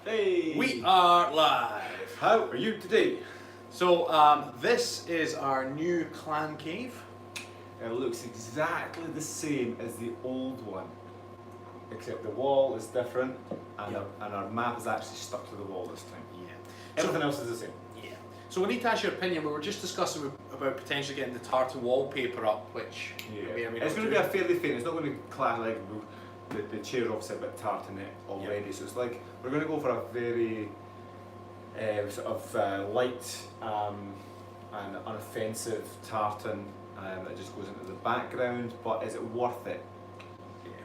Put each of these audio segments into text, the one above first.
Hey! We are live. How are you today? So this is our new clan cave. It looks exactly the same as the old one, except the wall is different and, Yep. our map is actually stuck to the wall this time. Yeah. Everything else is the same. Yeah. So we need to ask your opinion. We were just discussing about potentially getting the tartan wallpaper up, which It's going to be a fairly faint. It's not going to be clan like the chair opposite, but tartan it already. So it's like we're going to go for a very sort of light and unoffensive tartan that just goes into the background. But is it worth it?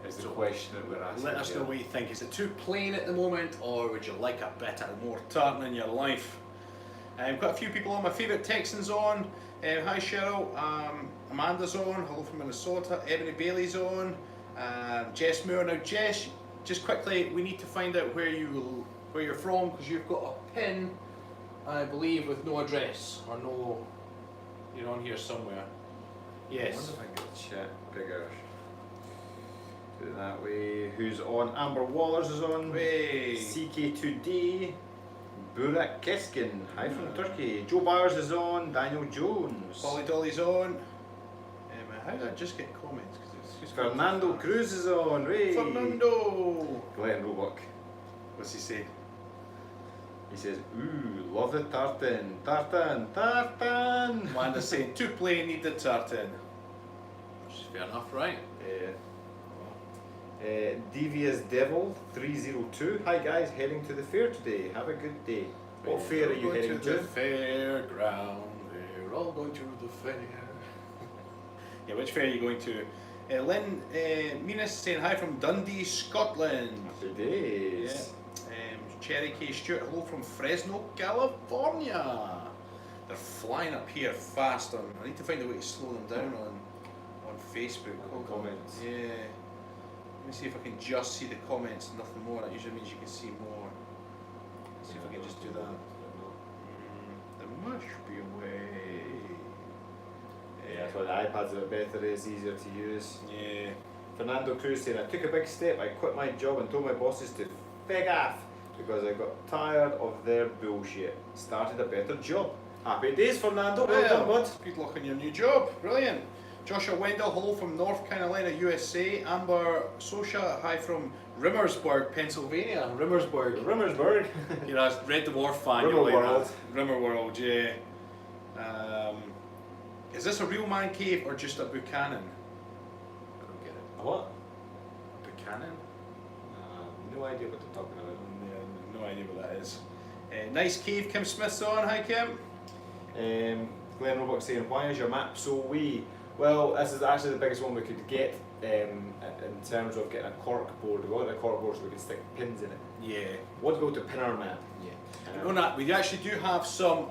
Is the question that we're asking. Let us know what you think. Is it too plain at the moment, or would you like a bit of more tartan in your life? Got a few people on. My favourite Texans on. Hi Cheryl. Amanda's on. Hello from Minnesota. Ebony Bailey's on. Jess Moore. Now Jess, just quickly, we need to find out where you're from, because you've got a pin, I believe, with no address or no. You're on here somewhere. Yes. I wonder if I can get the chat bigger. Do it that way. Who's on? Amber Wallers is on. Hey. CK2D. Burak Keskin. Hi from Turkey. Joe Byers is on. Daniel Jones. Polly Dolly's on. How did I just get comments? Because it's just Fernando Cruz is on. Hey. Fernando. Glenn Roebuck. What's he say? He says, ooh, love the tartan. Tartan. Tartan. Amanda's saying too plain, need the tartan. Which is fair enough, right? Devious Devil 302. Hi guys, heading to the fair today. Have a good day. What fair are you heading to? The fairground. We're all going to the fair. Yeah, which fair are you going to? Lynn Minas saying hi from Dundee, Scotland. Happy days. Yeah. Cherry K Stewart, hello from Fresno, California. They're flying up here fast. I need to find a way to slow them down on Facebook. Hold on. Comments. Yeah. Let me see if I can just see the comments and nothing more. That usually means you can see more. Let's see if I can just do that. There must be a way. Yeah, that's why the iPad's a bit better, it's easier to use. Yeah. Fernando Cruz saying, I took a big step, I quit my job and told my bosses to fig off because I got tired of their bullshit. Started a better job. Happy days, Fernando. Well done, bud. Good luck on your new job. Brilliant. Joshua Wendell, hello from North Carolina, USA. Amber Sosha, hi from Rimmersburg, Pennsylvania. Rimmersburg. You're a Red Dwarf fan. Rimmer you'll like World. that. Rimmer World, yeah. Is this a real man cave or just a Buchanan? I don't get it. A what? A Buchanan? No idea what they're talking about. Yeah, no idea what that is. Nice cave, Kim Smith's on. Hi, Kim. Glenn Roebuck saying, why is your map so wee? Well, this is actually the biggest one we could get in terms of getting a cork board. We want a cork board so we can stick pins in it. Yeah. Want to go to pin our map? Yeah. We actually do have some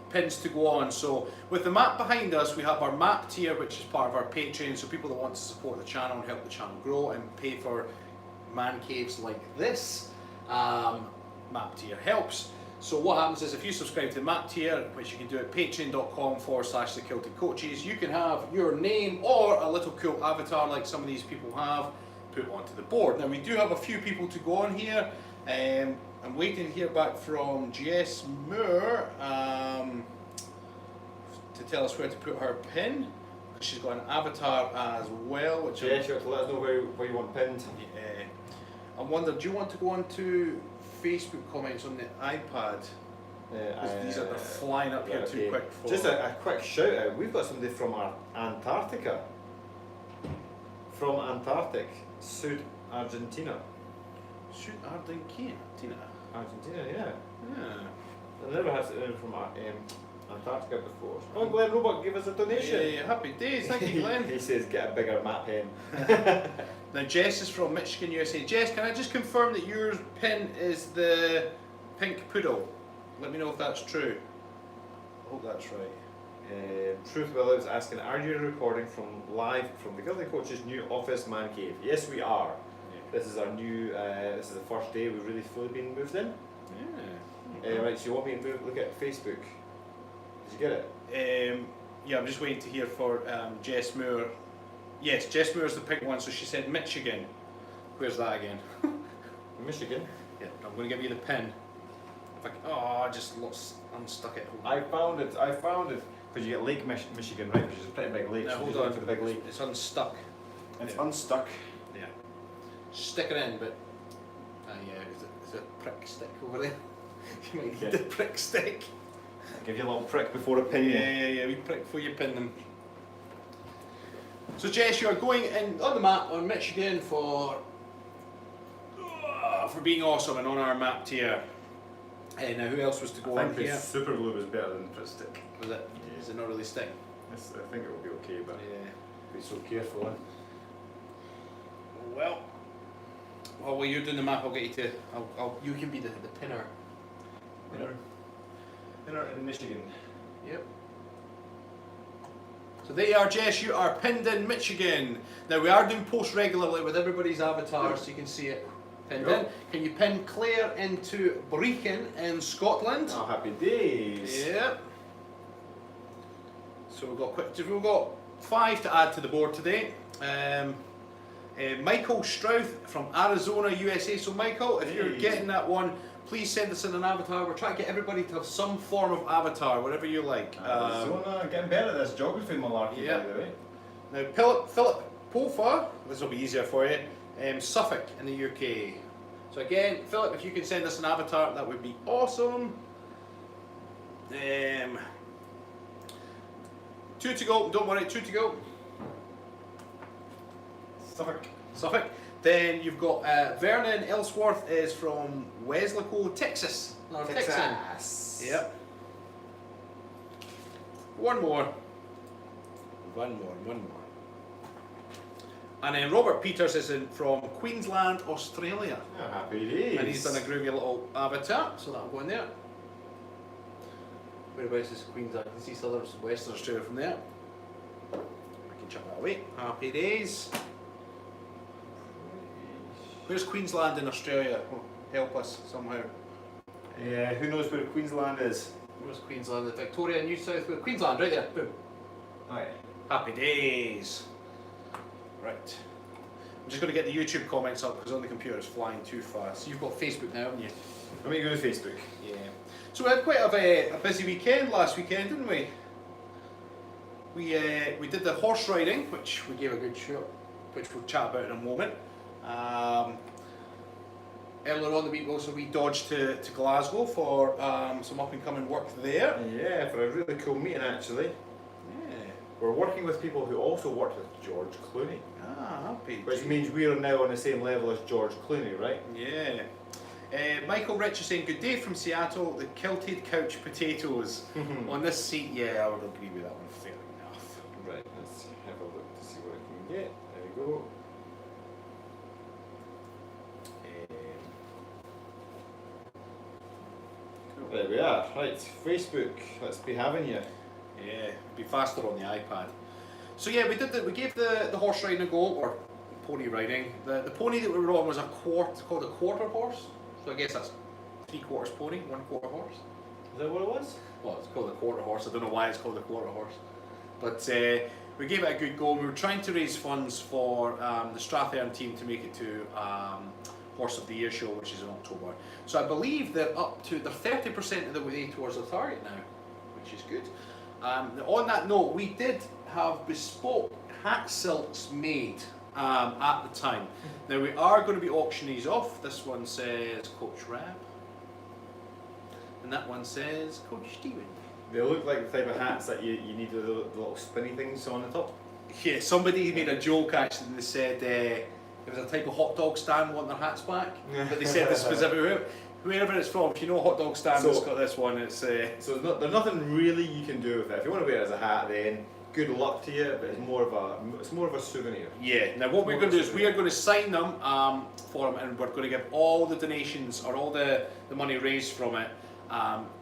pins to go on. So with the map behind us, we have our map tier, which is part of our Patreon. So people that want to support the channel and help the channel grow and pay for man caves like this, map tier helps. So what happens is if you subscribe to the map tier, which you can do at patreon.com/the Kilted Coaches, you can have your name or a little cool avatar like some of these people have put onto the board. Now we do have a few people to go on here. I'm waiting to hear back from Jess Moore to tell us where to put her pin. She's got an avatar as well. Which Yeah, sure, to let us know where you want pinned. I wonder, do you want to go on to Facebook comments on the iPad? These are flying up here too quick for. Just a quick shout out. We've got somebody from Antarctica. From Antarctic, South Argentina. Shoot, Argentina. Argentina, yeah. Yeah. I've never had anyone from Antarctica before. Oh, Glenn Roebuck gave us a donation. Yeah, happy days, thank you, Glenn. He says get a bigger map pen. Now Jess is from Michigan, USA. Jess, can I just confirm that your pin is the pink poodle? Let me know if that's true. I hope that's right. Truth Will is asking, are you recording live from the Kilted Coach's new office man cave? Yes, we are. Yeah. This is our new. This is the first day we've really fully been moved in. Yeah. Right. So you want me to look at Facebook? Did you get it? Yeah, I'm just waiting to hear for Jess Moore. Yes, Jess Moore's the pink one. So she said Michigan. Where's that again? Michigan. Yeah, I'm going to give you the pin. I just unstuck it. I found it, because you get Lake Michigan, right, which is a pretty big lake. Now So hold just look on, for the big lake. it's unstuck. It's Yeah. unstuck. Yeah. Stick it in, but yeah, there's a prick stick over there. You might need the prick stick. I'll give you a little prick before I pin you. Yeah, we prick before you pin them. So Jess, you are going in on the map on Michigan for being awesome and on our map tier. Now who else was to go I on think here? super glue was better than Prick stick. Was it? Yeah. Is it not really stick? I think it will be okay, but Yeah. be so careful. Well, while you're doing the map, I'll get you to. You can be the pinner. Pinner in Michigan. Yep. So there you are, Jess. You are pinned in Michigan. Now we are doing posts regularly with everybody's avatar, so you can see it pinned in. Can you pin Claire into Brechin in Scotland? Oh, happy days. Yep. So we've got 5 to add to the board today. Michael Strouth from Arizona, USA. So Michael, if you're getting that one, please send us in an avatar. We're trying to get everybody to have some form of avatar, whatever you like. Arizona, getting better at this geography malarkey, Yeah. by the way. Now Philip Pofa, this will be easier for you, Suffolk in the UK. So again, Philip, if you can send us an avatar, that would be awesome. 2 to go, don't worry, 2 to go. Suffolk. Then you've got Vernon Ellsworth is from Weslaco, Texas. Texas. Yep. One more. And then Robert Peters is from Queensland, Australia. Oh, happy days. And he's done a groovy little avatar, so that'll go in there. Whereabouts is Queensland? You can see Southern Western Australia from there. We can chuck that away. Happy days. Where's Queensland in Australia? Oh, help us somehow. Yeah, who knows where Queensland is? Where's Queensland? Victoria, New South Wales. Queensland, right there. Boom. Oh yeah. Happy days. Right. I'm just going to get the YouTube comments up because on the computer it's flying too fast. You've got Facebook now, haven't you? Let me go to Facebook. Yeah. So we had quite a busy weekend last weekend, didn't we? We did the horse riding, which we gave a good shot, which we'll chat about in a moment. Earlier on the week also we dodged to Glasgow for some up and coming work there. Yeah, for a really cool meeting actually. Yeah. We're working with people who also worked with George Clooney. Happy. Which means we are now on the same level as George Clooney, right? Yeah. Michael Rich is saying, good day from Seattle, the Kilted couch potatoes. On this seat, yeah, I would agree with that one fair enough. Right, let's have a look to see what I can get. There we go. There we are. Right, Facebook. Let's be having you. Yeah, be faster on the iPad. So yeah, we gave the horse riding a go, or pony riding. The pony that we were on was called a quarter horse. So I guess that's 3/4 pony, 1/4 horse. Is that what it was? Well, it's called a quarter horse. I don't know why it's called a quarter horse. But we gave it a good go. We were trying to raise funds for the Strathern team to make it to Horse of the Year show, which is in October. So I believe they're 30% of the way towards their target now, which is good. On that note, we did have bespoke hat silks made at the time. Now we are going to be auctioning these off. This one says Coach Rab, and that one says Coach Stephen. They look like the type of hats that you need the little spinny things on the top. Yeah, somebody made a joke actually, and they said it was a type of hot dog stand wanting their hats back, but they said this specifically. Wherever it's from, if you know a hot dog stand that's got this one, it's... So there's nothing really you can do with it. If you want to wear it as a hat, then good luck to you, but it's more of a souvenir. Yeah, now what we're going to do is we are going to sign them for them, and we're going to give all the donations, or all the money raised from it,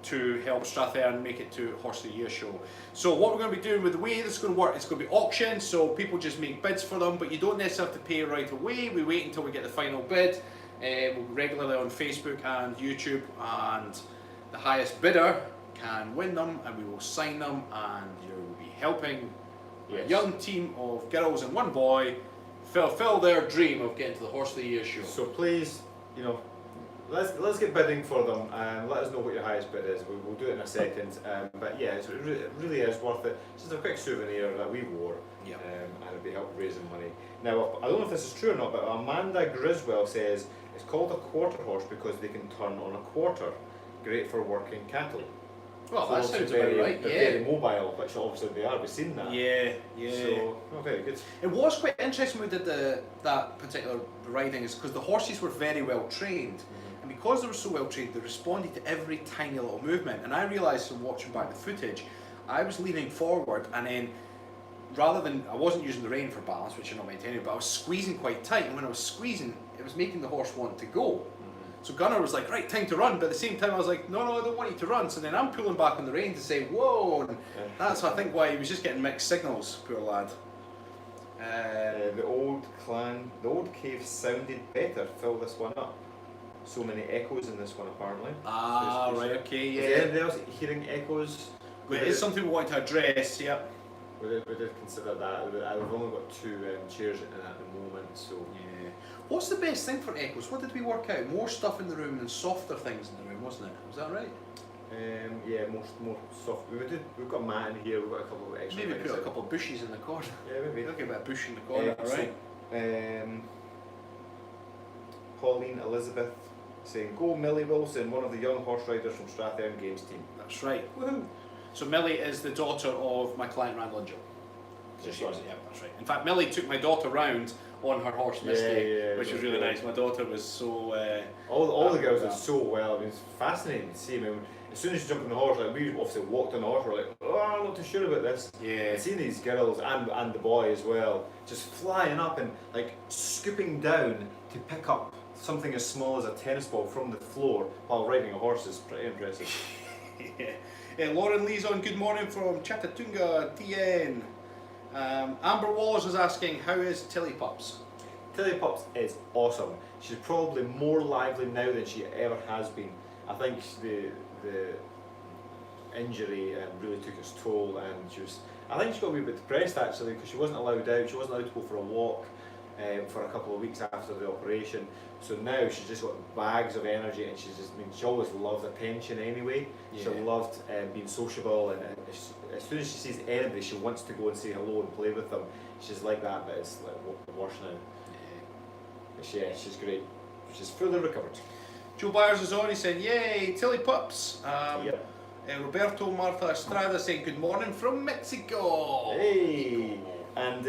to help Strathern make it to Horse of the Year show. So what we're going to be doing with the way this is going to work, it's going to be auction, so people just make bids for them, but you don't necessarily have to pay right away. We wait until we get the final bid. We're regularly on Facebook and YouTube, and the highest bidder can win them, and we will sign them, and you will be helping a young team of girls and one boy fulfill their dream of getting to the Horse of the Year show. So please, let's get bidding for them and let us know what your highest bid is. We'll do it in a second. But yeah, it really is worth it. It's just a quick souvenir that we wore, Yeah. and it'll be help raising money. Now, I don't know if this is true or not, but Amanda Griswell says it's called a quarter horse because they can turn on a quarter. Great for working cattle. Well, So that obviously sounds about right. they're Yeah. very mobile, which obviously they are. We've seen that. Yeah. Yeah. So, very good. It was quite interesting when we did that particular riding, is because the horses were very well trained, and because they were so well trained, they responded to every tiny little movement. And I realised from watching back the footage, I was leaning forward, and then rather than, I wasn't using the rein for balance, which you're not meant to anyway, but I was squeezing quite tight, and when I was squeezing, it was making the horse want to go. So Gunnar was like, right, time to run, but at the same time I was like, no, I don't want you to run. So then I'm pulling back on the rein to say, whoa, and that's, I think, why he was just getting mixed signals, poor lad. The old cave sounded better. Fill this one up. So many echoes in this one, apparently. Ah, right, okay, yeah. Is anybody else hearing echoes? It is something we want to address, yeah. We did consider that. We've only got 2 chairs in at the moment, so. Yeah. What's the best thing for echoes? What did we work out? More stuff in the room and softer things in the room, wasn't it? Was that right? Yeah, more soft. We've got a mat in here. We've got a couple of extra. Maybe things put a in. couple of bushes in the corner. Yeah, maybe. Look at that bush in the corner, right? Pauline Elizabeth saying, "Go Millie Wilson, one of the young horse riders from Strathern Games team." That's right. Woohoo! So Millie is the daughter of my client Randall and Joe. So That's she was, right. yeah, that's right. In fact, Millie took my daughter round on her horse Misty, Yeah, which was really nice. My daughter was so. All the girls that. did so well. I mean, it's fascinating to see. I mean, as soon as you jump on the horse, like we obviously walked on the horse, we're like, oh, I'm not too sure about this. Yeah. And seeing these girls and the boy as well, just flying up and like scooping down to pick up something as small as a tennis ball from the floor while riding a horse is pretty impressive. Yeah. Lauren Lee's on. Good morning from Chattatunga, TN. Amber Wallace is asking, how is Tilly Pups? Tilly Pups is awesome. She's probably more lively now than she ever has been. I think the injury really took its toll, and I think she got a wee bit depressed actually because she wasn't allowed out. She wasn't allowed to go for a walk for a couple of weeks after the operation. So now she's just got bags of energy, and she always loved attention anyway. Yeah. She loved being sociable, and as soon as she sees anybody, she wants to go and say hello and play with them. She's like that, but it's like worse now. But she's great. She's fully recovered. Joe Byers is on. He said, "Yay, Tilly Pups." Yep. Roberto Martha Estrada saying, "Good morning from Mexico." Hey, and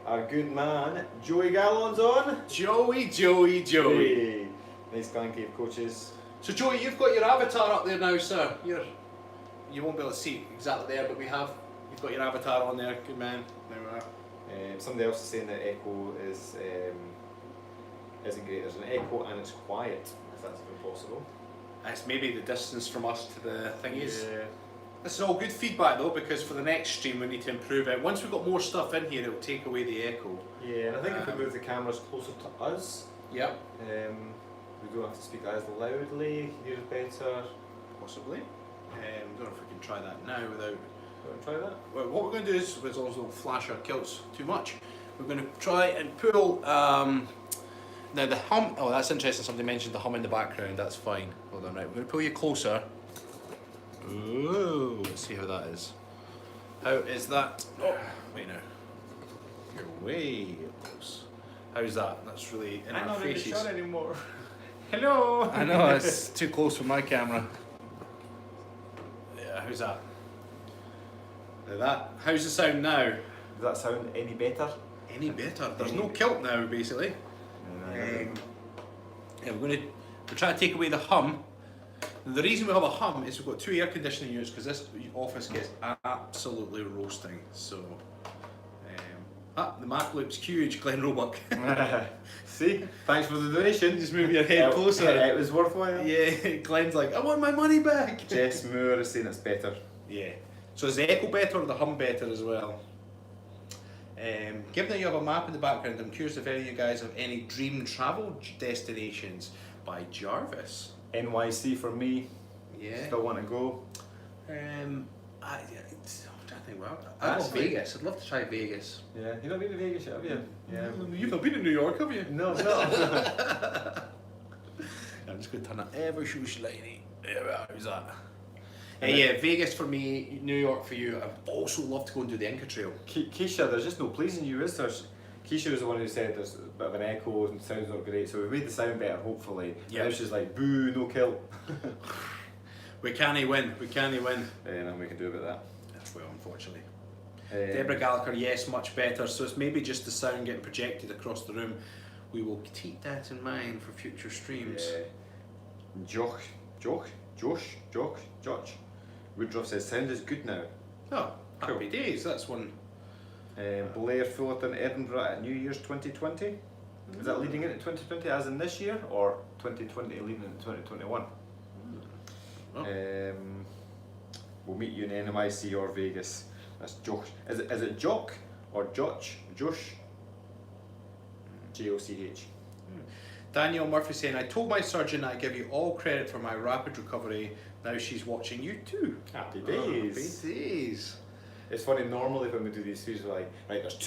our good man Joey Gallon's on. Joey. Hey. Nice Clan Cave coaches. So Joey, you've got your avatar up there now, sir. You won't be able to see it exactly there, but you've got your avatar on there. Good man. There we are. Somebody else is saying that echo isn't great. There's an echo and it's quiet, if that's even possible. It's maybe the distance from us to the thingies. Yeah. This is all good feedback though, because for the next stream we need to improve it. Once we've got more stuff in here, it'll take away the echo. Yeah, and I think if we move the cameras closer to us, Yep. we don't have to speak as loudly, hear better. Possibly. I don't know if we can try that now without. Want to try that? Well, what we're going to do is, we'll also flash our kilts too much. We're going to try and pull. Now the hum. Oh, that's interesting. Somebody mentioned the hum in the background. That's fine. Hold on, right. We're going to pull you closer. Ooh, let's see how that is. How is that? Oh, wait now. You're way close. How's that? That's really in our faces. I'm not in the shot anymore. Hello. I know it's too close for my camera. Yeah, how's that? Now that. How's the sound now? Does that sound any better? Any better? There's no kilt now, basically. Yeah, we're trying to take away the hum. And the reason we have a hum is we've got 2 air conditioning units because this office gets absolutely roasting. So, the Mac looks huge, Glenn Roebuck. See, thanks for the donation. Just move your head closer. It was worthwhile. Yeah, Glenn's like, I want my money back. Jess Moore is saying it's better. Yeah. So is the echo better or the hum better as well? Given that you have a map in the background, I'm curious if any of you guys have any dream travel destinations by Jarvis. NYC for me. Yeah. Still want to go. I'm trying to think. Well, I love Actually- Vegas. I'd love to try Vegas. Yeah. You've not been to Vegas yet, have you? Yeah. You've not been to New York, have you? No, no. I'm just going to turn that ever so slightly. There we are, who's that? Yeah, Vegas for me, New York for you. I'd also love to go and do the Inca Trail. Keisha, there's just no pleasing you, is there? Keisha was the one who said there's a bit of an echo and sound's not great, so we made the sound better, hopefully. Yeah. Now she's like, boo, no kill. We can't win, we can't win. Nothing we can do about that. That's well, unfortunately. Deborah Gallagher, yes, much better. So it's maybe just the sound getting projected across the room. We will keep that in mind for future streams. Josh Woodruff says, sound is good now. Oh, happy Cool. days, that's one. Blair Fullerton, Edinburgh at New Year's 2020. Is that leading into 2020 as in this year, or 2020 leading into 2021? Oh. We'll meet you in NMIC or Vegas. That's Josh. Is it Jock or Josh? Josh? Joch. Daniel Murphy saying, I told my surgeon I give you all credit for my rapid recovery. Now she's watching you too. Happy Oh, days. happy days. It's funny, normally when we do these videos we're like, right, there's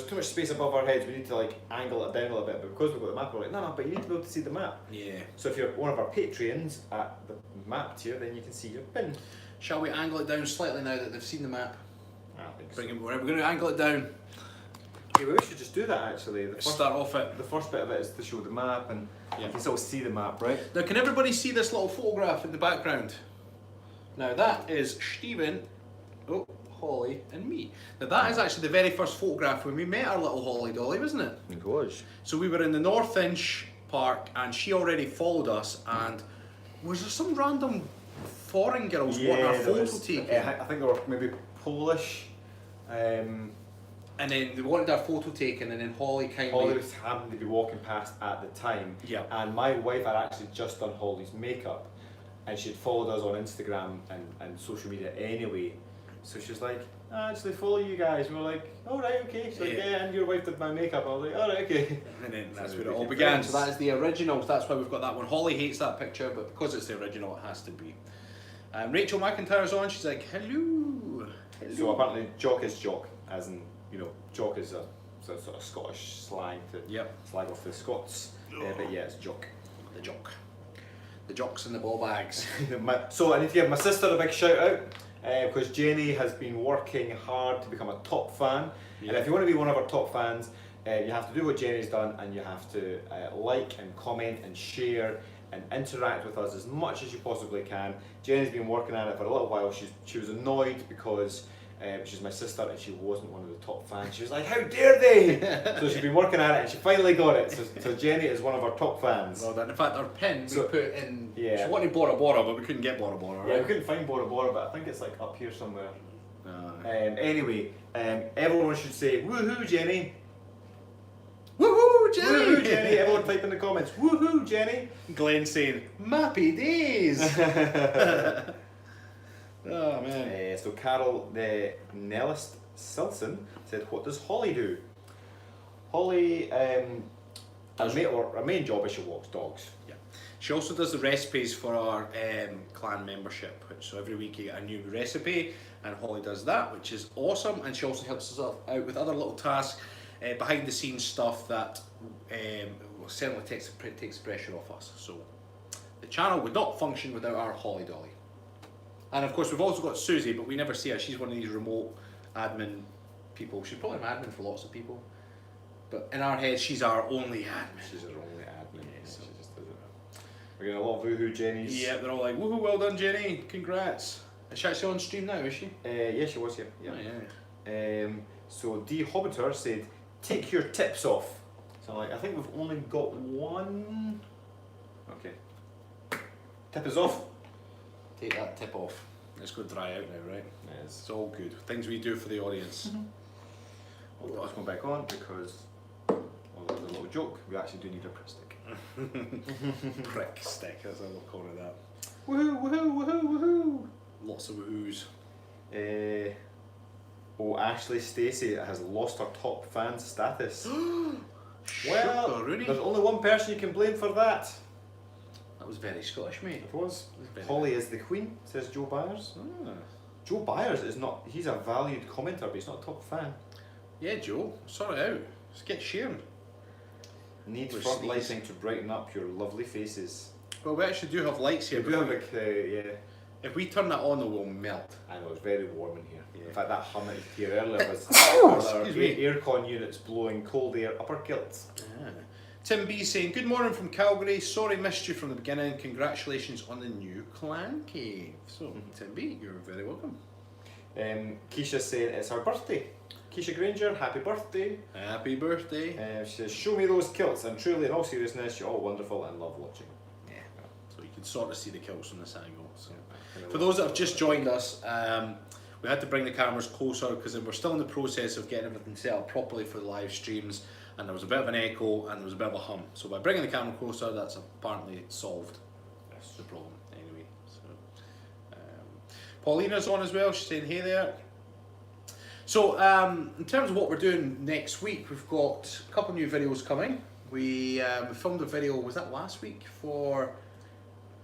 too much space above our heads, we need to like angle it down a little bit, but because we've got the map we're like, no, but you need to be able to see the map. Yeah. So if you're one of our Patreons at the map tier, then you can see your pin. Shall we angle it down slightly now that they've seen the map? I think Bring it, we're going to angle it down. Okay, well, we should just do that actually. Start off it. The first bit of it is to show the map, and Yeah. you can still see the map, right? Now, can everybody see this little photograph in the background? Now, that is Stephen, Holly, and me. Now, that is actually the very first photograph when we met our little Holly Dolly, wasn't it? It was. So we were in the North Inch Park, and she already followed us. And was there some random foreign girls wanting our photo taken? I think they were maybe Polish. And then they wanted our photo taken, and then Holly kindly. Holly was happened to be walking past at the time. Yeah. And my wife had actually just done Holly's makeup, and she'd followed us on Instagram and social media anyway. So she's like, I actually follow you guys. And we were like, all right, okay. She's like, yeah, and your wife did my makeup. I was like, all right, okay. And then that's So where we it all became began. friends. So that is the original. That's why we've got that one. Holly hates that picture, but because it's the original, it has to be. Rachel McIntyre's on. She's like, hello. So apparently, jock is jock, as in, you know, jock is a sort of Scottish slang to slag off the Scots. But yeah, it's jock. The jock. The jocks and the ball bags. So I need to give my sister a big shout out. Because Jenny has been working hard to become a top fan, and if you want to be one of our top fans, you have to do what Jenny's done, and you have to like and comment and share and interact with us as much as you possibly can. Jenny's been working on it for a little while. She was annoyed because she's my sister and she wasn't one of the top fans. She was like, how dare they? So she's been working at it and she finally got it. So Jenny is one of our top fans. Well, in fact, our pin we put in. Yeah. She wanted Bora Bora, but we couldn't get Bora Bora. Right? Yeah, we couldn't find Bora Bora, but I think it's like up here somewhere. Anyway, everyone should say, woohoo, Jenny. Woohoo, Jenny! Woohoo, Jenny! Everyone type in the comments, woohoo, Jenny! Glenn saying, mappy days! Oh man. So Carol Nellist Silson said, what does Holly do? Holly, her main job is she walks dogs. Yeah. She also does the recipes for our clan membership. So every week you get a new recipe, and Holly does that, which is awesome. And she also helps us out with other little tasks, behind the scenes stuff that certainly takes the pressure off us. So the channel would not function without our Holly Dolly. And of course we've also got Susie, but we never see her. She's one of these remote admin people. She's probably an admin for lots of people, but in our heads she's our only admin. She's our only admin. Yeah, so she just does it. We're getting a lot of woohoo Jennies. Yeah, they're all like, woohoo, well done Jenny, congrats. Is she actually on stream now, is she? Yeah, she was here. Yeah. Oh, yeah. So D Hobbiter said, take your tips off. So I'm like, I think we've only got one. Okay. Tip is off. Take that tip off. Let's go dry out now, right? Yes. It's all good. Things we do for the audience. Well, let's go back on because, well, there's a little joke. We actually do need a prick stick. Prick stick, that's how we'll call it that. Woohoo! Woohoo! Woohoo! Woohoo! Lots of woohoos. Ashley Stacey has lost her top fan status. Well, there's only one person you can blame for that. that was very Scottish, mate. It was. Very Holly is the queen, says Joe Byers. Ah. Joe Byers is not, he's a valued commenter, but he's not a top fan. Yeah, Joe, sort it out. Just get sharing. Need We're front sneeze. lighting to brighten up your lovely faces. Well, we actually do have lights here. We do have like, yeah. If we turn that on, though, we'll melt. I know, it's very warm in here. Yeah. In fact, that hum that you could hear earlier was our Excuse me. aircon units blowing cold air up our kilts. Ah. Tim B saying, good morning from Calgary. Sorry missed you from the beginning. Congratulations on the new clan cave. So, Tim B, you're very welcome. Keisha saying it's her birthday. Keisha Granger, happy birthday. Happy birthday. She says, show me those kilts. And truly, in all seriousness, you're all wonderful and love watching. Yeah. So you can sort of see the kilts from this angle. So. Yeah. For those that have just joined us, we had to bring the cameras closer because we're still in the process of getting everything set up properly for the live streams, and there was a bit of an echo and there was a bit of a hum. So by bringing the camera closer, that's apparently solved. That's the problem. Anyway, so Paulina's on as well. She's saying hey there. So in terms of what we're doing next week, we've got a couple of new videos coming. We filmed a video, was that last week, for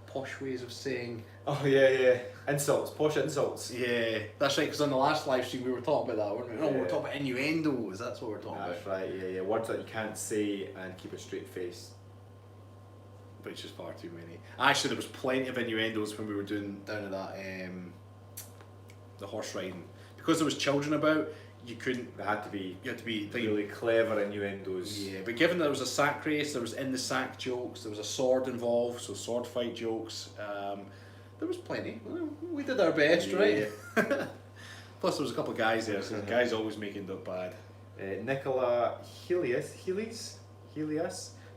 posh ways of saying. Oh yeah. Insults, posh insults. Yeah, that's right, because on the last live stream we were talking about that, weren't we? No, we were talking about innuendos, that's what we're talking That's about. right, yeah. Words that you can't say and keep a straight face. Which is far too many. Actually, there was plenty of innuendos when we were doing down at that, the horse riding. Because there was children about, you couldn't, They had to be you had to be really clever innuendos. Yeah, but given there was a sack race, there was in the sack jokes, there was a sword involved, so sword fight jokes. There was plenty. We did our best, right? Plus there was a couple of guys there, so the guys always make it look bad. Nicola Helias,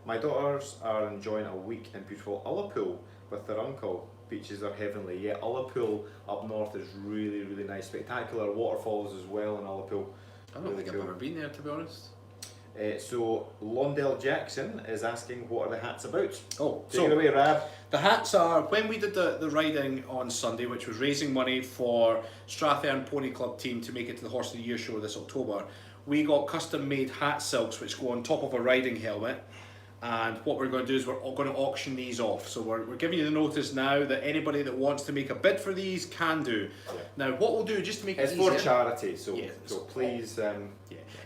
my daughters are enjoying a week in beautiful Ullapool with their uncle. Beaches are heavenly. Yeah, Ullapool up north is really, really nice. Spectacular waterfalls as well in Ullapool. I don't think I've ever been there, to be honest. So Londell Jackson is asking, what are the hats about? Oh, Take it away, Rab. The hats are, when we did the riding on Sunday, which was raising money for Strathern Pony Club team to make it to the Horse of the Year show this October, we got custom made hat silks which go on top of a riding helmet. And what we're going to do is we're going to auction these off. So we're giving you the notice now that anybody that wants to make a bid for these can do. Yeah. Now what we'll do, just to make it easier, for charity, so please.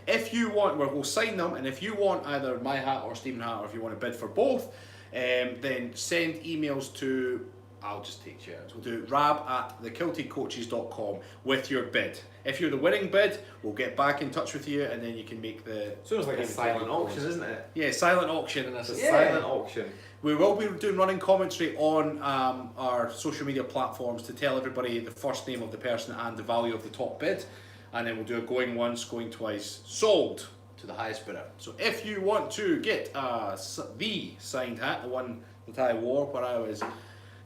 If you want, we'll sign them, and if you want either my hat or Stephen hat, or if you want to bid for both, then send emails to, I'll just take shares. We'll do rab@thekiltedcoaches.com with your bid. If you're the winning bid, we'll get back in touch with you, and then you can make the. So it's like a silent auction, isn't it? Yeah, silent auction. And it's a silent auction. We will be doing running commentary on our social media platforms to tell everybody the first name of the person and the value of the top bid, and then we'll do a going once, going twice, sold to the highest bidder. So if you want to get the signed hat, the one that I wore where I was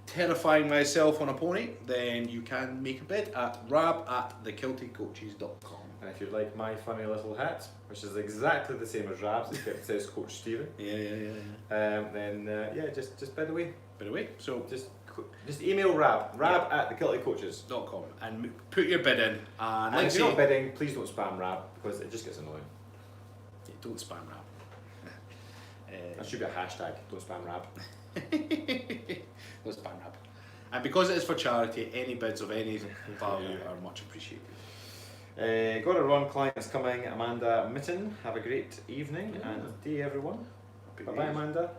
terrifying myself on a pony, then you can make a bid at rab@thekiltedcoaches.com. And if you'd like my funny little hat, which is exactly the same as Rab's, except it says Coach Stephen. Then just bid away. Bid away. So just email rab@thekiltedcoaches.com and put your bid in. And if you're not bidding, please don't spam Rab because it just gets annoying. Yeah, don't spam Rab. That should be a hashtag. Don't spam Rab. Don't spam Rab. And because it is for charity, any bids of any value are much appreciated. Got a run, clients coming. Amanda Mitten, have a great evening and day, everyone. Bye bye, Amanda.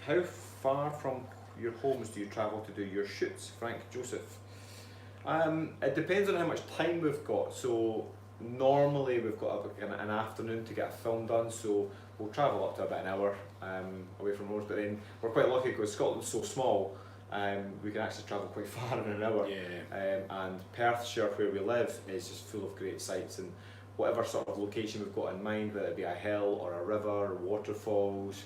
How far from your homes do you travel to do your shoots, Frank Joseph? It depends on how much time we've got. So normally we've got an afternoon to get a film done, so we'll travel up to about an hour away from roads, but then we're quite lucky because Scotland's so small, we can actually travel quite far in an hour. And Perthshire, where we live, is just full of great sights, and whatever sort of location we've got in mind, whether it be a hill or a river, waterfalls,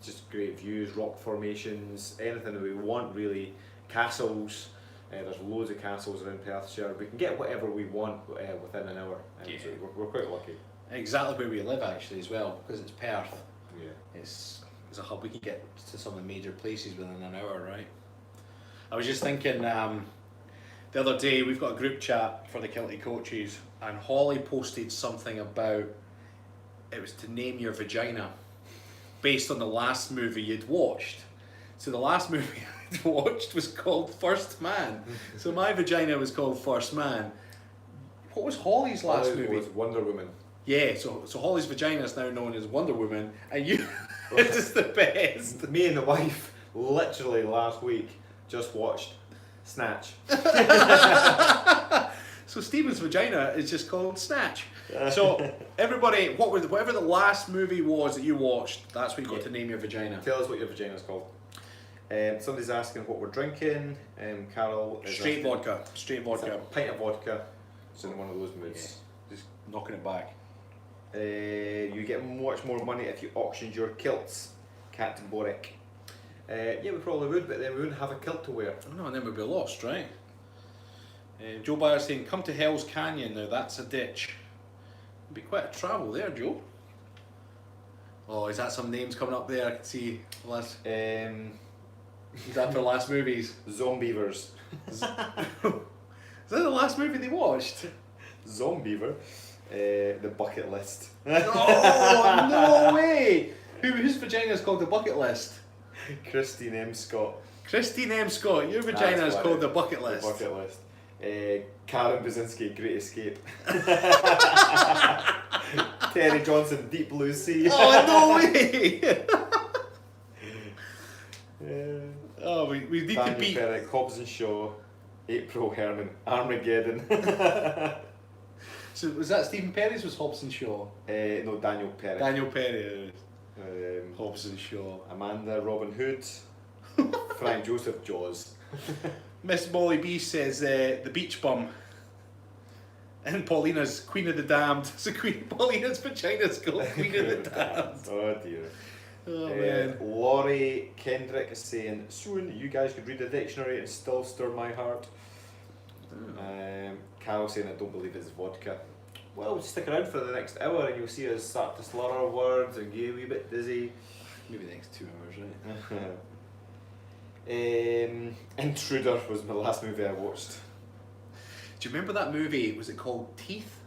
just great views, rock formations, anything that we want really, castles. There's loads of castles around Perthshire. We can get whatever we want within an hour. So we're quite lucky. Exactly where we live actually as well, because it's Perth. Yeah. It's a hub. We can get to some of the major places within an hour, right? I was just thinking the other day, we've got a group chat for the Kilted coaches, and Holly posted something about, it was to name your vagina based on the last movie you'd watched. So the last movie I'd watched was called First Man. So my vagina was called First Man. What was Holly's last movie? Was Wonder Woman. Yeah, so Holly's vagina is now known as Wonder Woman, and you, it's just the best. Me and the wife literally last week just watched Snatch. So Stephen's vagina is just called Snatch. So everybody, whatever the last movie was that you watched, that's what you got to name your vagina. Tell us what your vagina is called. Somebody's asking what we're drinking. Carol is Straight asking, vodka. Straight vodka. A pint of vodka. It's in one of those moods. Just knocking it back. You get much more money if you auctioned your kilts, Captain Boric. Yeah, we probably would, but then we wouldn't have a kilt to wear. Oh no, and then we'd be lost, right? Joe Byers saying, come to Hell's Canyon now, that's a ditch. It'd be quite a travel there, Joe. Oh, is that some names coming up there? I can see. Last, is that for last movies? Zombievers. Is that the last movie they watched? Zombiever. The Bucket List. Oh, no way! Whose vagina is called the Bucket List? Christine M. Scott. Christine M. Scott, your vagina is called the Bucket List. The Bucket List. Karen Buzinski, Great Escape. Terry Johnson, Deep Blue Sea. Oh, no way! Oh, we need Daniel to beat... Perrick, Hobbs and Shaw, April Herman, Armageddon. So was that Stephen Perry's was Hobbs and Shaw? No, Daniel Perrick. Daniel Perry. Hobbs and Shaw. Amanda, Robin Hood. Frank Joseph, Jaws. Miss Molly B says the beach bum. And Paulina's Queen of the Damned. So Paulina's vagina's called Queen of the Damned. Oh dear. Oh man. Laurie Kendrick is saying, soon you guys could read the dictionary and still stir my heart. Carol saying, I don't believe it's vodka. Well, stick around for the next hour and you'll see us start to slur our words and get a wee bit dizzy. Maybe the next 2 hours, right? Intruder was my last movie I watched. Do you remember that movie? Was it called Teeth?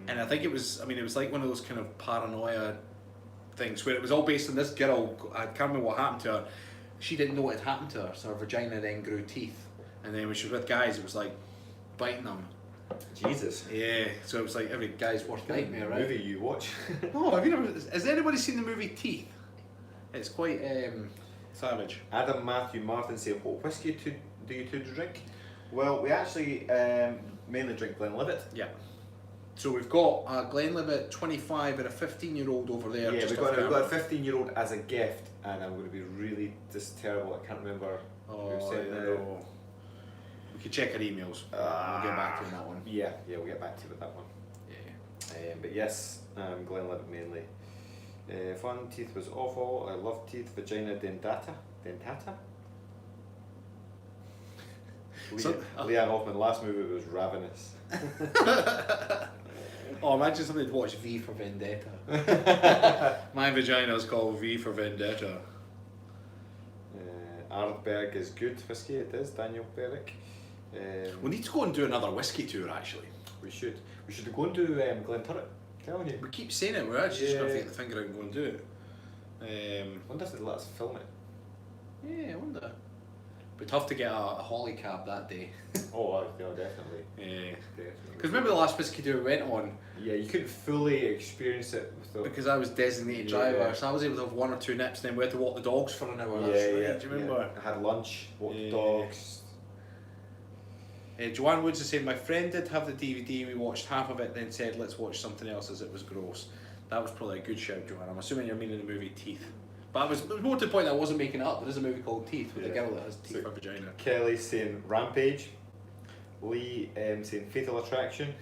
And I think it was, it was like one of those kind of paranoia things where it was all based on this girl. I can't remember what happened to her. She didn't know what had happened to her, so her vagina then grew teeth. And then when she was with guys, it was like biting them. Jesus. Yeah, so it was like every guy's worst nightmare, right? Movie you watch? No, have you never? Has anybody seen the movie Teeth? It's quite savage. Adam Matthew Martin said, what whiskey do you two drink? Well, we actually mainly drink Glenlivet. Yeah. So we've got a Glenlivet 25 and a 15-year-old over there. Yeah, just we've got off a 15-year-old as a gift, and I'm going to be really just terrible. I can't remember who said that. No. We could check our emails. We'll get back to you on that one. Yeah, we'll get back to you with that one. Yeah. But yes, Glenlivet mainly. Fun, Teeth was awful. I love Teeth. Vagina dentata. Leanne Hoffman, last movie was Ravenous. Oh, imagine somebody watched V for Vendetta. My vagina is called V for Vendetta. Ardbeg is good whiskey, it is, Daniel Perrick. We need to go and do another whiskey tour, actually. We should go and do Glenturret, telling you. We keep saying it, we're actually just going to take the finger out and go and do it. I wonder if they'd let us film it. Yeah, I wonder. It'd be tough to get a Holly cab that day. Oh, yeah, definitely. Yeah. Definitely. Because remember the last whiskey tour we went on? Yeah, you couldn't fully experience it with the... Because I was designated driver, so I was able to have 1 or 2 nips, and then we had to walk the dogs for an hour. Yeah, That's right. yeah. Do you remember? I had lunch, walked the dogs. Joanne Woods is saying, my friend did have the DVD, we watched half of it, then said, let's watch something else as it was gross. That was probably a good shout, Joanne. I'm assuming you're meaning the movie Teeth. But it was more to the point that I wasn't making it up. There is a movie called Teeth with a girl that has teeth for vagina. Kelly saying Rampage. Lee saying Fatal Attraction.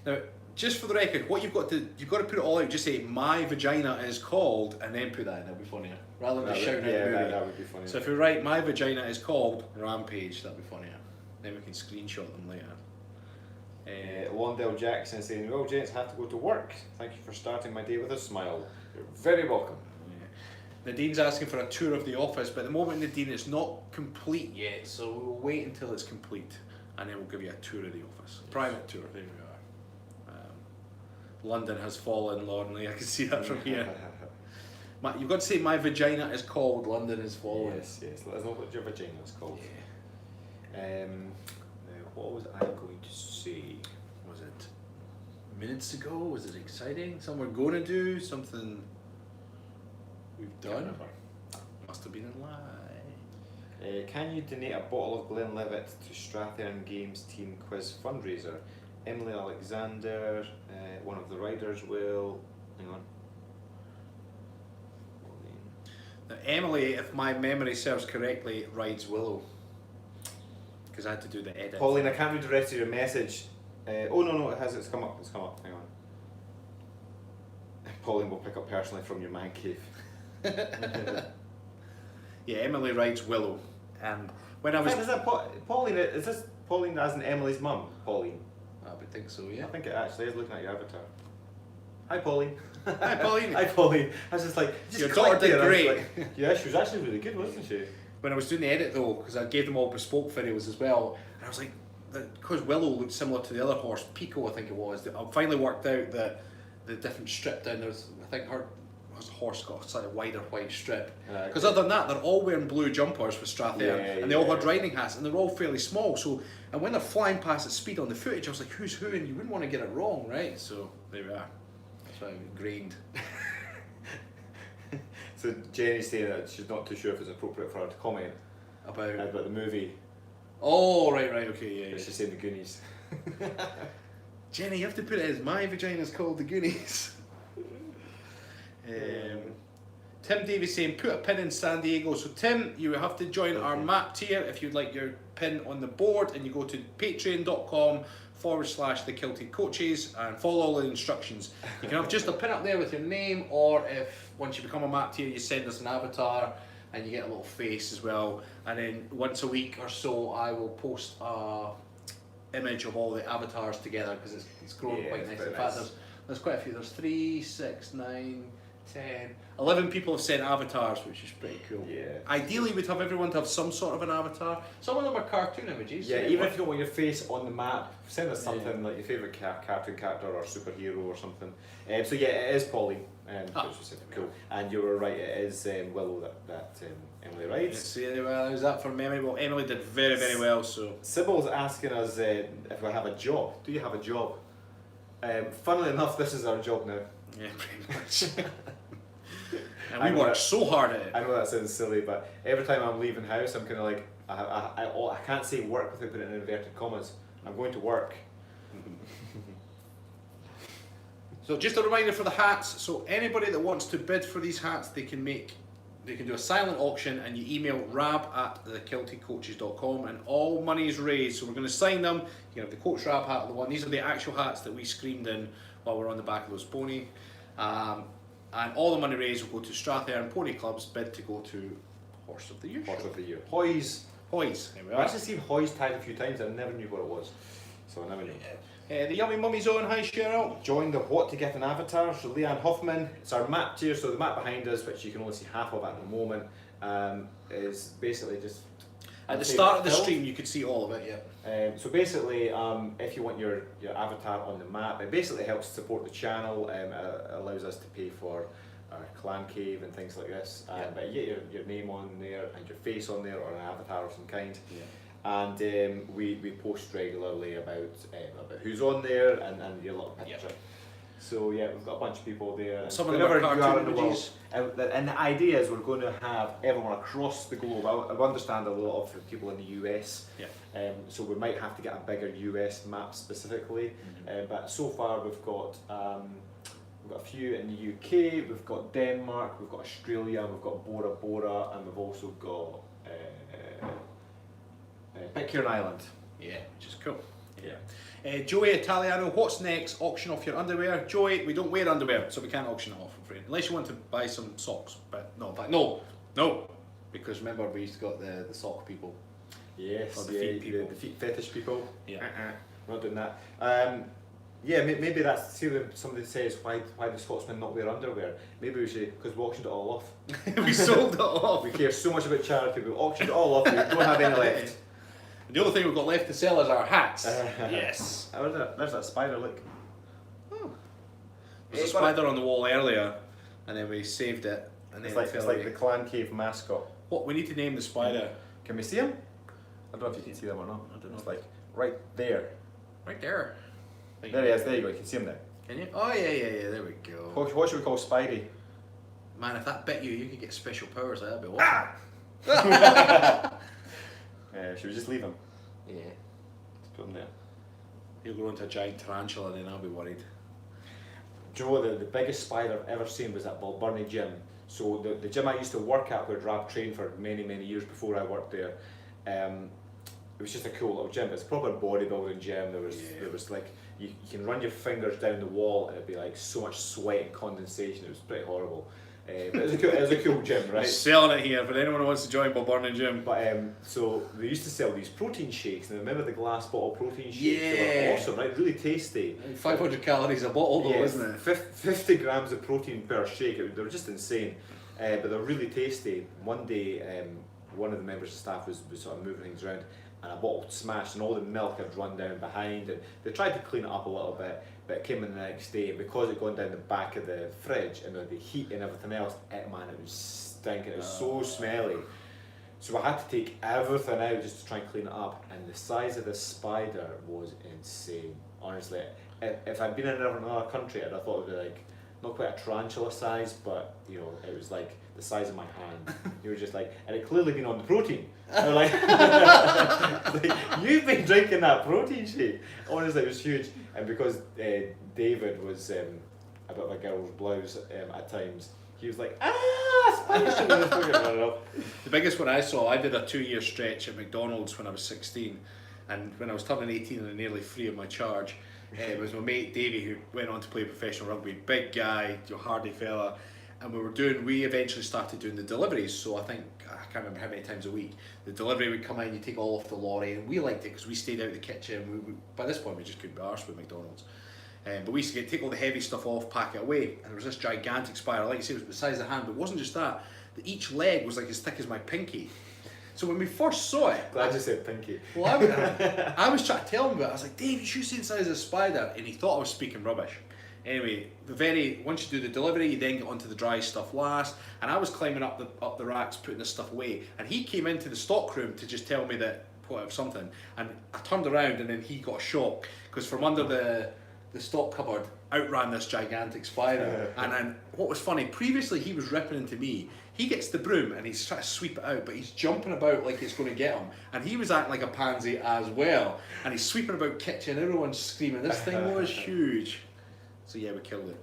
Now, just for the record, what you've got to put it all out. Just say my vagina is called, and then put that in. That'd be funnier, rather than just shouting out the movie. That would be funny. So if you write my vagina is called Rampage, that'd be funnier. Then we can screenshot them later. Londell Jackson saying, well, gents, have to go to work. Thank you for starting my day with a smile. You're very welcome. Nadine's asking for a tour of the office, but at the moment, Nadine, it's not complete yet, so we'll wait until it's complete, and then we'll give you a tour of the office. Private tour, there we are. London has fallen, Lornley, I can see that from here. You've got to say, my vagina is called London has fallen. Yes, let us know what your vagina is called. Yeah. Now, what was I going to say? Was it? minutes ago? Was it exciting? Something we're going to do? Something we've done? Must have been in line. Can you donate a bottle of Glenlivet to Strathearn Games Team Quiz fundraiser? Emily Alexander, one of the riders will. Hang on. Now, Emily, if my memory serves correctly, rides Willow. Because I had to do the edit. Pauline, I can't read the rest of your message. Oh no, it has. It's come up. Hang on. Pauline will pick up personally from your man cave. Yeah, Emily rides Willow. And when I was. Is that Pauline? Is this Pauline as in Emily's mum? Pauline. I would think so, yeah. I think it actually is, looking at your avatar. Hi Pauline. Hi Pauline. Hi Pauline. I was just like, your daughter did great. Like, yeah, she was actually really good, wasn't she? When I was doing the edit though, because I gave them all bespoke videos as well, and I was like, because Willow looked similar to the other horse, Pico I think it was, I finally worked out that the different strip down there, I think her horse got a slightly wider white strip. Because other than that, they're all wearing blue jumpers for Strathearn, and they all had riding hats, and they're all fairly small. So, and when they're flying past at speed on the footage, I was like, who's who? And you wouldn't want to get it wrong, right? So there we are. That's why I'm ingrained. So Jenny's saying that she's not too sure if it's appropriate for her to comment about the movie. Oh, right, okay, yeah. She's saying the Goonies. Jenny, you have to put it as my vagina's called the Goonies. Tim Davies saying put a pin in San Diego. So Tim, you have to join our map tier if you'd like your pin on the board, and you go to patreon.com/the Kilted Coaches and follow all the instructions. You can have just a pin up there with your name, or if once you become a map tier you send us an avatar and you get a little face as well, and then once a week or so I will post a image of all the avatars together, because it's grown quite nice. In fact, there's quite a few. There's 3, 6, 9, 10, 11 people have sent avatars, which is pretty cool. Yeah. Ideally, we'd have everyone to have some sort of an avatar. Some of them are cartoon images. Yeah, even if you don't want your face on the map, send us something like your favourite cartoon character or superhero or something. So yeah, it is Pauline, which was cool. And you were right, it is Willow that Emily rides. Yes, well, how's that for memory? Well, Emily did very, very well. So Sybil's asking us if we have a job. Do you have a job? Funnily enough, this is our job now. Yeah, pretty much. And we work so hard at it. I know that sounds silly, but every time I'm leaving house, I'm kind of like, I can't say work without putting it in inverted commas. I'm going to work. So just a reminder for the hats. So anybody that wants to bid for these hats, they can do a silent auction, and you email rab@thekiltedcoaches.com, and all money is raised. So we're going to sign them. You have the Coach Rab hat, the one. These are the actual hats that we screamed in while we're on the back of those pony. And all the money raised will go to Strathearn Pony Club's bid to go to Horse of the Year. Horse of the Year. Hoys. There we are. I've actually seen Hoys tagged a few times. I never knew what it was. So I never knew. The Yummy Mummy's on. Hi, Cheryl. Join the What to Get an Avatar. So Leanne Hoffman. It's our map tier. So the map behind us, which you can only see half of at the moment, is basically just... At the start of the stream, you could see all of it, yeah. So basically, if you want your avatar on the map, it basically helps support the channel. It allows us to pay for our clan cave and things like this. But you get your name on there and your face on there, or an avatar of some kind. Yeah. And we post regularly about who's on there and your little picture. Yep. So yeah, we've got a bunch of people there. Some of them are cartoon images. And the idea is we're going to have everyone across the globe. I understand a lot of people in the US. Yeah. So we might have to get a bigger US map specifically. But so far we've got a few in the UK. We've got Denmark. We've got Australia. We've got Bora Bora, and we've also got Pitcairn Island. Yeah, which is cool. Yeah. Joey Italiano, what's next? Auction off your underwear. Joey, we don't wear underwear, so we can't auction it off, I'm afraid. Unless you want to buy some socks. But no, in fact, no. Because remember, we used to got the sock people. Yes, or the feet people. The feet fetish people. Yeah. We're not doing that. Maybe that's, see when somebody says, why do Scotsmen not wear underwear? Maybe we should, because we auctioned it all off. We sold it off. We care so much about charity, we auctioned it all off, we don't have any left. The only thing we've got left to sell is our hats. Yes. There's that spider, look. Oh. There's a spider on the wall earlier, and then we saved it. And then it's like the clan cave mascot. What? We need to name the spider. Can we see him? I don't know if you can see them or not. I don't know. It's like right there. Right there. There he is, there you go, you can see him there. Can you? Oh yeah, there we go. What should we call Spidey? Man, if that bit you could get special powers, that'd be awesome. Should we just leave him? Yeah. Let's put him there. He'll grow into a giant tarantula, then I'll be worried. Do you know what the biggest spider I've ever seen was at Balburney Gym. So the gym I used to work at where Rab trained for many years before I worked there, it was just a cool little gym. It's a proper bodybuilding gym. There was like, you can run your fingers down the wall and it'd be like so much sweat and condensation. It was pretty horrible. But it was a cool gym, right? Selling it here for anyone who wants to join Balburney Gym. But so they used to sell these protein shakes, and remember the glass bottle protein shakes? They were awesome, right? Really tasty. 500 calories a bottle though, Yes, isn't it? 50 grams of protein per shake. They were just insane, but they're really tasty. One day, one of the members of staff was sort of moving things around, and a bottle smashed, and all the milk had run down behind, and they tried to clean it up a little bit, but it came in the next day, and because it gone down the back of the fridge and the heat and everything else, it was stinking. It was so smelly. So I had to take everything out just to try and clean it up, and the size of this spider was insane. Honestly, if I'd been in another country, I'd have thought it would be like not quite a tarantula size, but you know, it was like the size of my hand. You were just like, and it clearly been on the protein. They're like, you've been drinking that protein shake. Honestly, it was huge, and because David was a bit of a girl's blouse at times, he was like, spider. The biggest one I saw, I did a 2-year stretch at McDonald's when I was 16, and when I was turning 18 and nearly free of my charge, it was my mate Davey who went on to play professional rugby. Big guy, hardy fella, and we eventually started doing the deliveries. So I can't remember how many times a week the delivery would come in. You take all off the lorry, and we liked it because we stayed out in the kitchen. By this point, we just couldn't be arsed with McDonald's. But we used to take all the heavy stuff off, pack it away, and there was this gigantic spider. Like you say, it was the size of the hand, but it wasn't just that. Each leg was like as thick as my pinky. So when we first saw it, Glad you said pinky. Well, I was trying to tell him about it. I was like, Dave, you should see the size of a spider, and he thought I was speaking rubbish. Anyway, once you do the delivery, you then get onto the dry stuff last, and I was climbing up the racks, putting this stuff away, and he came into the stock room to just tell me that of something, and I turned around, and then he got a shock because from under the stock cupboard outran this gigantic spider. And then what was funny, previously he was ripping into me. He gets the broom and he's trying to sweep it out, but he's jumping about like it's going to get him, and he was acting like a pansy as well, and he's sweeping about kitchen, everyone's screaming. This thing was huge. So yeah, we killed it.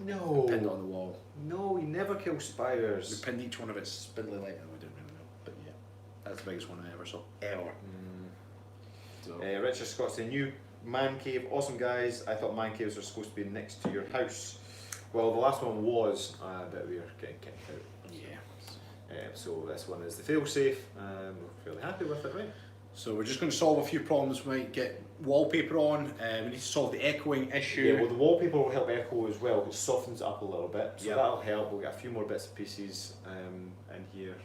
No. We pinned it on the wall. No, you never kill spiders. We pinned each one of its spindly legs. We don't really know, but yeah, that's the biggest one I ever saw ever. So. Richard Scott saying, new man cave, awesome guys. I thought man caves were supposed to be next to your house. Well, the last one was, but we are getting kicked out. Yeah. So this one is the fail-safe. We're fairly happy with it, right? So we're just going to solve a few problems. We might get wallpaper on. We need to solve the echoing issue. Yeah, well, the wallpaper will help echo as well. It softens it up a little bit, so yep. that'll help. We'll get a few more bits and pieces in here.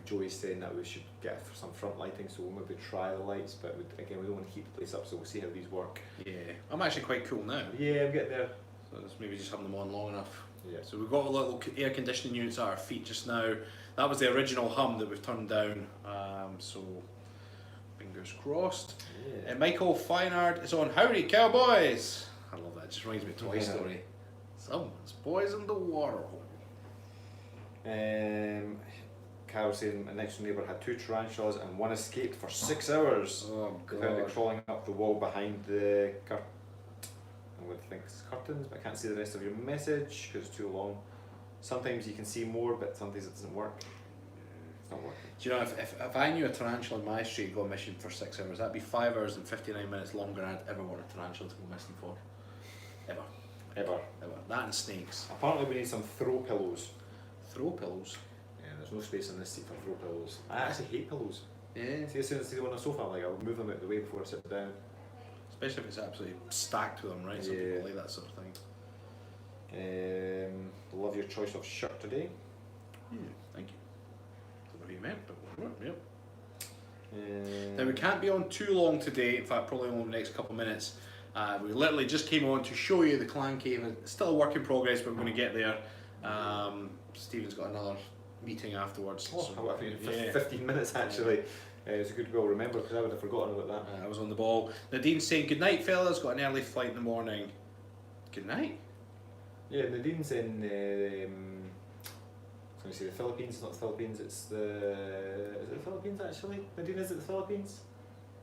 Joey's saying that we should get some front lighting, so we'll maybe try the lights, but again, we don't want to heat the place up, so we'll see how these work. Yeah, I'm actually quite cool now. Yeah, I'm getting there. So let's maybe just have them on long enough. Yeah. So we've got a little air conditioning units at our feet just now. That was the original hum that we've turned down. So fingers crossed. Yeah. Michael Feinard is on Howdy Cowboys. I love that. It just reminds me of Toy Story. Someone's poisoned the water hole. Carol saying my next door neighbour had 2 tarantulas and one escaped for 6 hours. Oh They found it god. crawling up the wall behind the I would think it's curtains, but I can't see the rest of your message because it's too long. Sometimes you can see more, but sometimes it doesn't work. It's not working. Do you know, if I knew a tarantula in my street go missing for 6 hours, that'd be 5 hours and 59 minutes longer than I'd ever want a tarantula to go missing for. Ever. Ever. That and snakes. Apparently we need some throw pillows. Throw pillows. Yeah, there's no space on this seat for throw pillows. I actually hate pillows. Yeah. See, as soon as I see them on the sofa, I'm like, I'll move them out of the way before I sit down. Especially if it's absolutely stacked with them, right? Some people like that sort of thing. Love your choice of shirt today. Thank you. Don't know who you meant, but yep. Now we can't be on too long today, in fact probably only the next couple of minutes. We literally just came on to show you the clan cave. It's still a work in progress, but we're going to get there. Stephen's got another meeting afterwards. Oh, I think Yeah. 15 minutes actually. It was a good goal, remember, because I would have forgotten about that. I was on the ball. Nadine's saying, good night, fellas. Got an early flight in the morning. Good night. Yeah, Nadine's in. I was going to say the Philippines. It's not the Philippines. It's the. Is it the Philippines actually? Nadine is it the Philippines?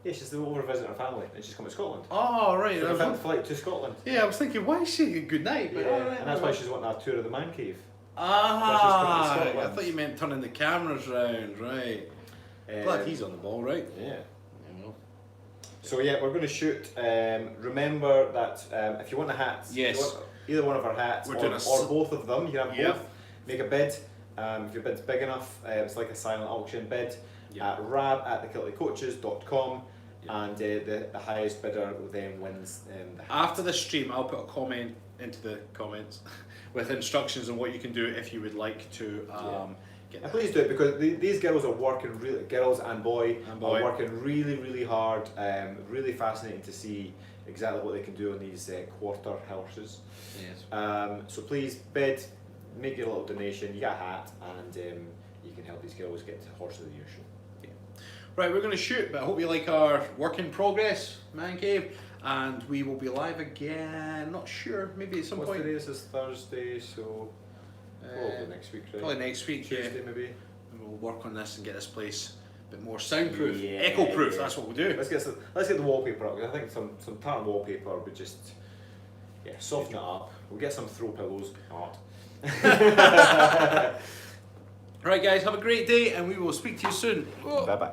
Yeah, she's over visiting her family, and she's coming to Scotland. Oh, right. So the flight to Scotland. Yeah, I was thinking, why is she good night? But Yeah, alright, and that's why she's wanting a tour of the man cave. Ah, Scotland. I thought you meant turning the cameras round, right. Glad he's on the ball, right? Yeah. You know. So yeah, we're going to shoot. Remember that if you want the hats, Yes. if you want either one of our hats, We're or, doing or both of them, you can have Yep. both. Make a bid. If your bid's big enough, it's like a silent auction bid. Yep. At rab@thekiltedcoaches.com, Yep. and the highest bidder then wins the hat. After this stream, I'll put a comment into the comments with instructions on what you can do if you would like to get And please do it, because these girls are working really, girls and boy, boy. are working really hard. Really fascinating to see exactly what they can do on these quarter horses. Yes. So please bid, make your little donation, you get a hat, and you can help these girls get to Horse of the Year show. Right, we're going to shoot, but I hope you like our work in progress man cave, and we will be live again. Not sure, maybe at some What's point. today? This is Thursday, so probably next week, right? Probably next week. Tuesday Yeah. maybe. And we'll work on this and get this place a bit more soundproof, Yeah, echo-proof. yeah. That's what we'll do. Let's get the wallpaper up, because I think some tartan wallpaper would just soften it up. We'll get some throw pillows. Art. Right, guys, have a great day, and we will speak to you soon. Bye bye.